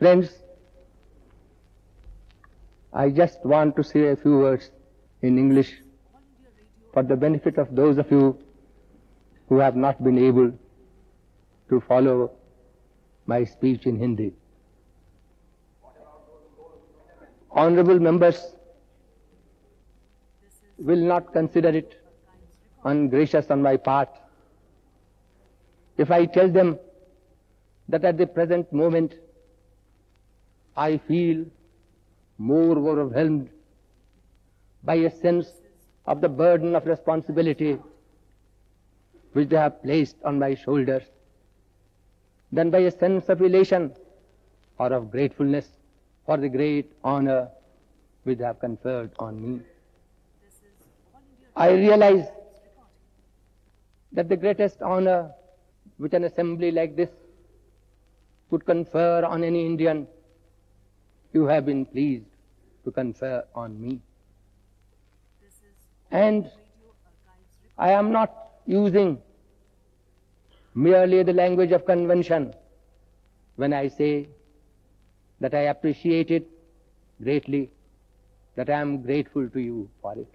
Friends, I just want to say a few words in English for the benefit of those of you who have not been able to follow my speech in Hindi. Honorable members will not consider it ungracious on my part if I tell them that at the present moment I feel more overwhelmed by a sense of the burden of responsibility which they have placed on my shoulders than by a sense of elation or of gratefulness for the great honor which they have conferred on me. I realize that the greatest honor which an assembly like this could confer on any Indian, you have been pleased to confer on me. And I am not using merely the language of convention when I say that I appreciate it greatly, that I am grateful to you for it.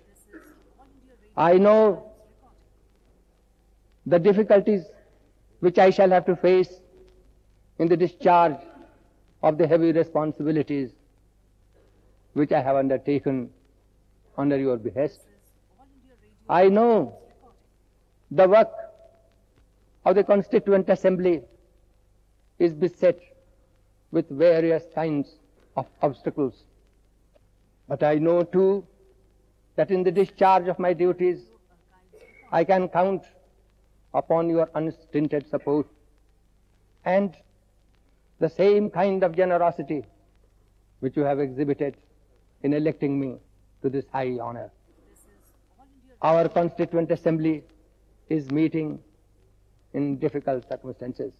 I know the difficulties which I shall have to face in the discharge of the heavy responsibilities which I have undertaken under your behest. I know the work of the Constituent Assembly is beset with various kinds of obstacles. But I know too that in the discharge of my duties, I can count upon your unstinted support and the same kind of generosity which you have exhibited in electing me to this high honor. Our Constituent Assembly is meeting in difficult circumstances.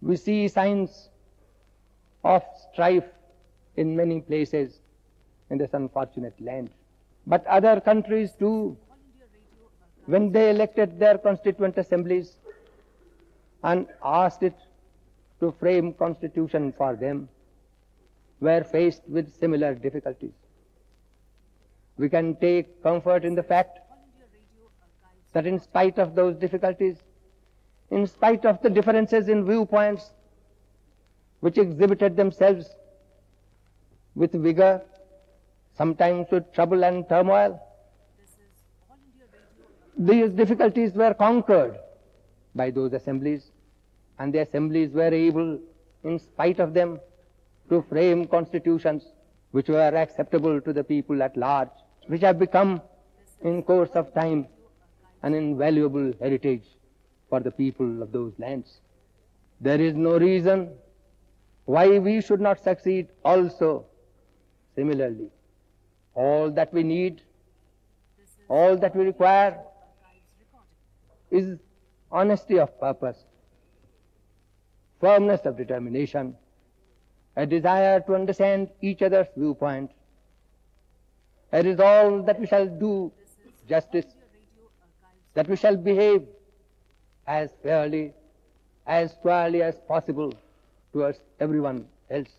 We see signs of strife in many places in this unfortunate land. But other countries too, when they elected their Constituent Assemblies and asked it to frame constitution for them, were faced with similar difficulties. We can take comfort in the fact that in spite of those difficulties, in spite of the differences in viewpoints which exhibited themselves with vigor, sometimes with trouble and turmoil, these difficulties were conquered by those assemblies, and the assemblies were able, in spite of them, to frame constitutions which were acceptable to the people at large, which have become, in course of time, an invaluable heritage for the people of those lands. There is no reason why we should not succeed also similarly. All that we need, all that we require is honesty of purpose, firmness of determination, a desire to understand each other's viewpoint, a resolve that we shall do justice, that we shall behave as fairly, as squarely as possible towards everyone else.